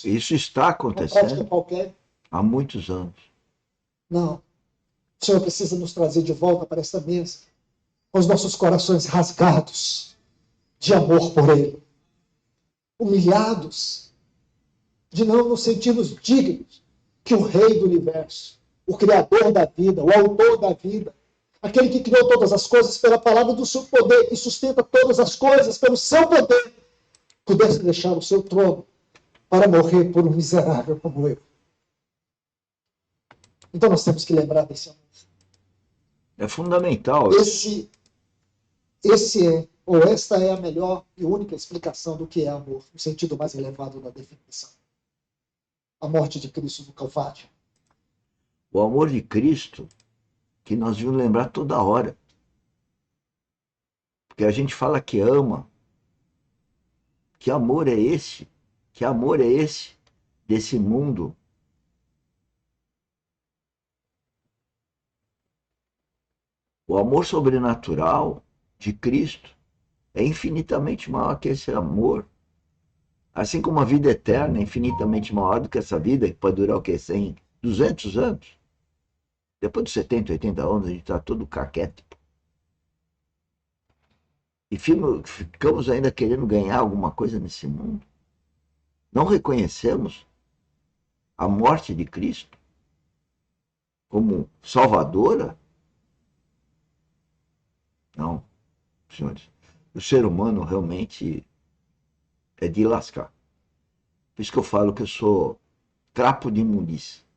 Isso está Uma prática acontecendo qualquer. há muitos anos. Não. O Senhor precisa nos trazer de volta para esta mesa, com os nossos corações rasgados de amor por Ele, humilhados, de não nos sentirmos dignos que o Rei do Universo, o Criador da vida, o Autor da vida, aquele que criou todas as coisas pela palavra do seu poder e sustenta todas as coisas pelo seu poder, pudesse deixar o seu trono para morrer por um miserável como eu. Então nós temos que lembrar desse amor. É fundamental isso. Esse é, ou esta é a melhor e única explicação do que é amor, no sentido mais elevado da definição. A morte de Cristo no Calvário. O amor de Cristo que nós devemos lembrar toda hora. Porque a gente fala que ama. Que amor é esse? Que amor é esse desse mundo? O amor sobrenatural de Cristo é infinitamente maior que esse amor. Assim como a vida eterna é infinitamente maior do que essa vida, que pode durar o quê? 100, 200 anos? Depois de 70, 80 anos, a gente está todo caquético. E ficamos ainda querendo ganhar alguma coisa nesse mundo. Não reconhecemos a morte de Cristo como salvadora? Não, senhores. O ser humano realmente é de lascar. Por isso que eu falo que eu sou trapo de imundície.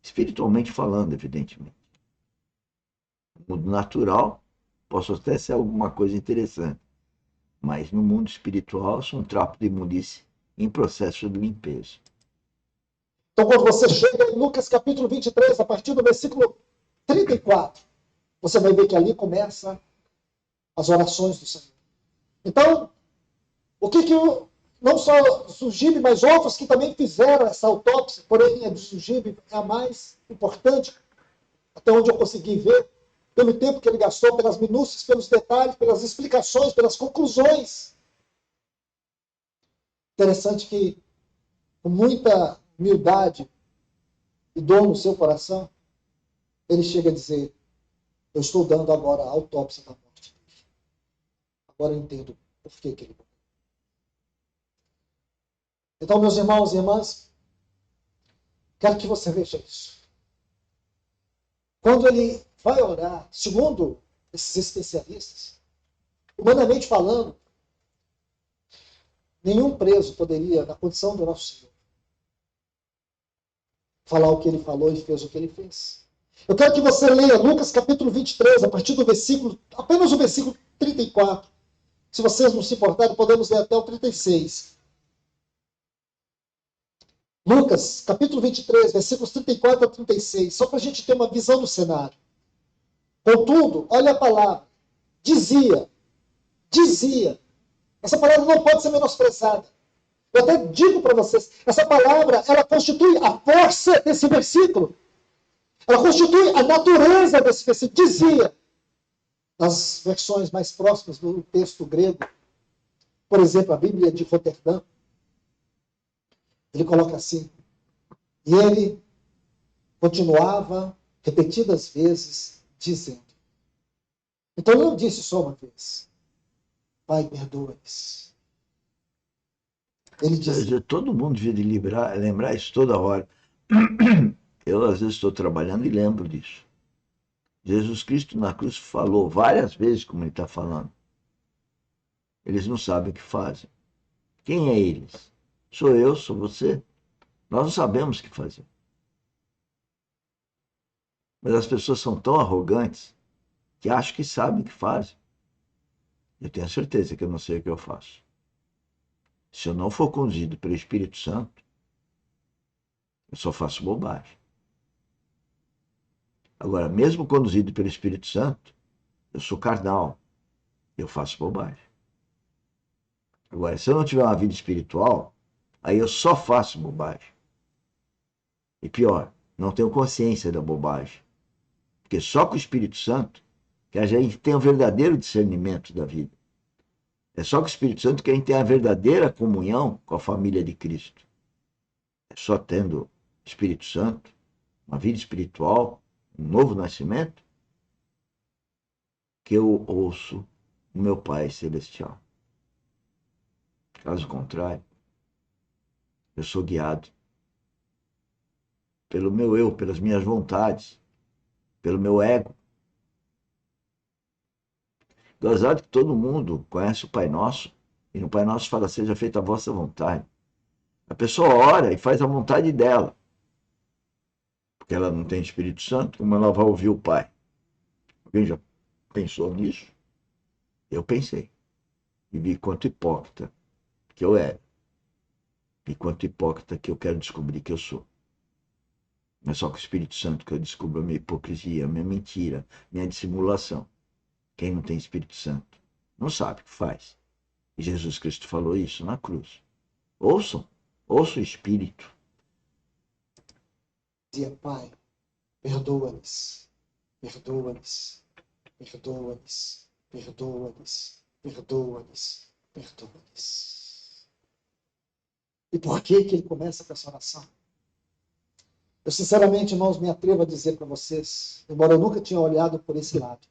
Espiritualmente falando, evidentemente. No mundo natural, posso até ser alguma coisa interessante. Mas no mundo espiritual, eu sou um trapo de imundície em processo de limpeza. Então, quando você chega em Lucas capítulo 23, a partir do versículo 34, você vai ver que ali começa as orações do Senhor. Então, o que não só Zugibe, mas outros que também fizeram essa autópsia, porém a de Zugibe é a mais importante, até onde eu consegui ver, pelo tempo que ele gastou, pelas minúcias, pelos detalhes, pelas explicações, pelas conclusões. Interessante que, com muita humildade e dor no seu coração, ele chega a dizer: eu estou dando agora a autópsia da morte. Agora eu entendo por que ele morreu. Então, meus irmãos e irmãs, quero que você veja isso. Quando ele vai orar, segundo esses especialistas, humanamente falando, nenhum preso poderia, na condição do nosso Senhor, falar o que ele falou e fez o que ele fez. Eu quero que você leia Lucas capítulo 23, a partir do versículo, apenas o versículo 34. Se vocês não se importarem, podemos ler até o 36. Lucas, capítulo 23, versículos 34 a 36, só para a gente ter uma visão do cenário. Contudo, olha a palavra, dizia, essa palavra não pode ser menosprezada. Eu até digo para vocês, essa palavra, ela constitui a força desse versículo. Ela constitui a natureza desse versículo. Dizia, nas versões mais próximas do texto grego, por exemplo, a Bíblia de Roterdã, ele coloca assim: e ele continuava repetidas vezes dizendo. Então ele não disse só uma vez: Pai, perdoa-lhes. Ele dizia. Todo mundo devia de lembrar isso toda hora. Eu, às vezes, estou trabalhando e lembro disso. Jesus Cristo na cruz falou várias vezes como ele está falando. Eles não sabem o que fazem. Quem é eles? Sou eu, sou você. Nós não sabemos o que fazer. Mas as pessoas são tão arrogantes que acham que sabem o que fazem. Eu tenho certeza que eu não sei o que eu faço. Se eu não for conduzido pelo Espírito Santo, eu só faço bobagem. Agora, mesmo conduzido pelo Espírito Santo, eu sou carnal, eu faço bobagem. Agora, se eu não tiver uma vida espiritual, aí eu só faço bobagem. E pior, não tenho consciência da bobagem. Porque só com o Espírito Santo que a gente tem o verdadeiro discernimento da vida. É só com o Espírito Santo que a gente tem a verdadeira comunhão com a família de Cristo. É só tendo Espírito Santo, uma vida espiritual, um novo nascimento, que eu ouço o meu Pai Celestial. Caso contrário, eu sou guiado pelo meu eu, pelas minhas vontades, pelo meu ego. Gozado que todo mundo conhece o Pai Nosso, e no Pai Nosso fala, seja feita a vossa vontade. A pessoa ora e faz a vontade dela, porque ela não tem Espírito Santo, como ela vai ouvir o Pai? Alguém já pensou nisso? Eu pensei. E vi quanto hipócrita que eu era. E quanto hipócrita que eu quero descobrir que eu sou. Não é só com o Espírito Santo que eu descubro a minha hipocrisia, a minha mentira, minha dissimulação. Quem não tem Espírito Santo não sabe o que faz. E Jesus Cristo falou isso na cruz. Ouçam o Espírito. Dizia, Pai, perdoa-lhes, perdoa-lhes, perdoa-lhes, perdoa-lhes, perdoa-lhes, perdoa-lhes. E por que que ele começa com essa oração? Eu, sinceramente, irmãos, me atrevo a dizer para vocês, embora eu nunca tinha olhado por esse lado,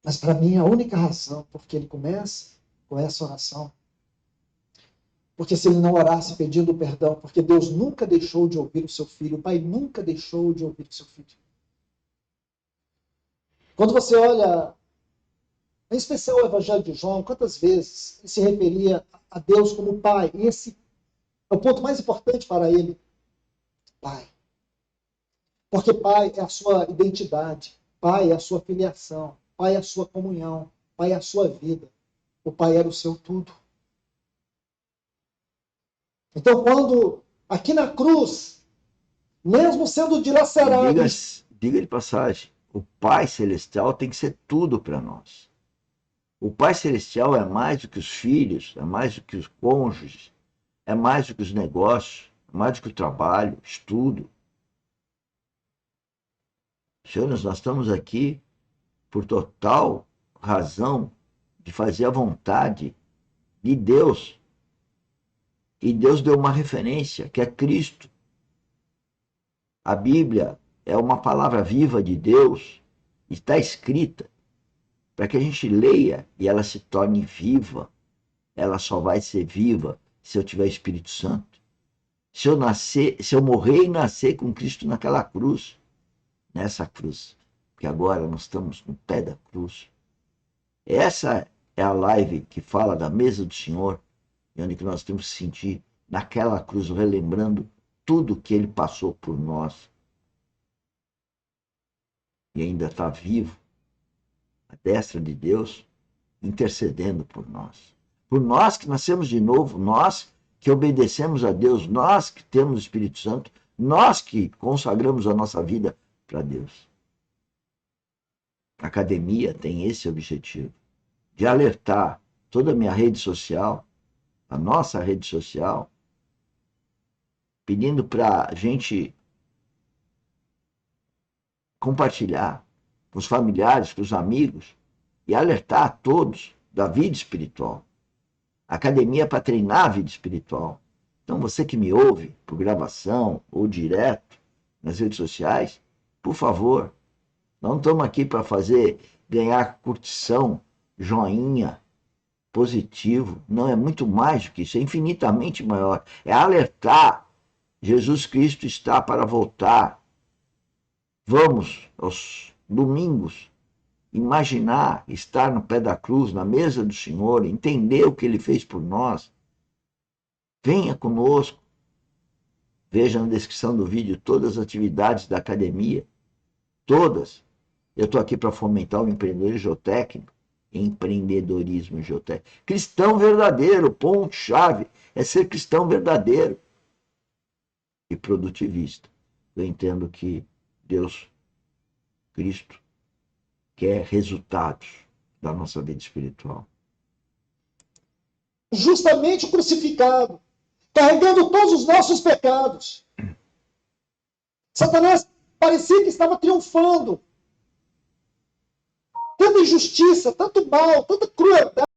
mas para mim a única razão por que ele começa com essa oração, porque se ele não orasse pedindo perdão, porque Deus nunca deixou de ouvir o seu filho, o Pai nunca deixou de ouvir o seu filho. Quando você olha, em especial o Evangelho de João, quantas vezes ele se referia a Deus como Pai, e esse é o ponto mais importante para ele, Pai. Porque Pai é a sua identidade, Pai é a sua filiação, Pai é a sua comunhão, Pai é a sua vida. O Pai era o seu tudo. Então, quando aqui na cruz, mesmo sendo dilacerado... Diga de passagem, o Pai Celestial tem que ser tudo para nós. O Pai Celestial é mais do que os filhos, é mais do que os cônjuges, é mais do que os negócios, é mais do que o trabalho, estudo. Senhores, nós estamos aqui por total razão de fazer a vontade de Deus. E Deus deu uma referência, que é Cristo. A Bíblia é uma palavra viva de Deus, está escrita para que a gente leia e ela se torne viva. Ela só vai ser viva se eu tiver Espírito Santo. Se eu morrer e nascer com Cristo naquela cruz, nessa cruz, que agora nós estamos no pé da cruz. Essa é a live que fala da mesa do Senhor, e onde que nós temos que sentir naquela cruz, relembrando tudo que ele passou por nós. E ainda está vivo, à destra de Deus, intercedendo por nós. Por nós que nascemos de novo, nós que obedecemos a Deus, nós que temos o Espírito Santo, nós que consagramos a nossa vida para Deus. A academia tem esse objetivo, de alertar toda a minha rede social, a nossa rede social, pedindo para a gente compartilhar com os familiares, com os amigos, e alertar a todos da vida espiritual. A academia é para treinar a vida espiritual. Então, você que me ouve por gravação ou direto nas redes sociais, por favor, não estamos aqui para ganhar curtição, joinha, positivo. Não, é muito mais do que isso, é infinitamente maior. É alertar. Jesus Cristo está para voltar. Vamos, aos domingos, imaginar estar no pé da cruz, na mesa do Senhor, entender o que ele fez por nós. Venha conosco. Veja na descrição do vídeo todas as atividades da academia. Todas. Eu estou aqui para fomentar o empreendedorismo geotécnico. Empreendedorismo geotécnico. Cristão verdadeiro, ponto-chave, é ser cristão verdadeiro e produtivista. Eu entendo que Deus, Cristo, quer resultados da nossa vida espiritual. Justamente crucificado, carregando todos os nossos pecados. Satanás parecia que estava triunfando. Por tanta injustiça, tanto mal, tanta crueldade.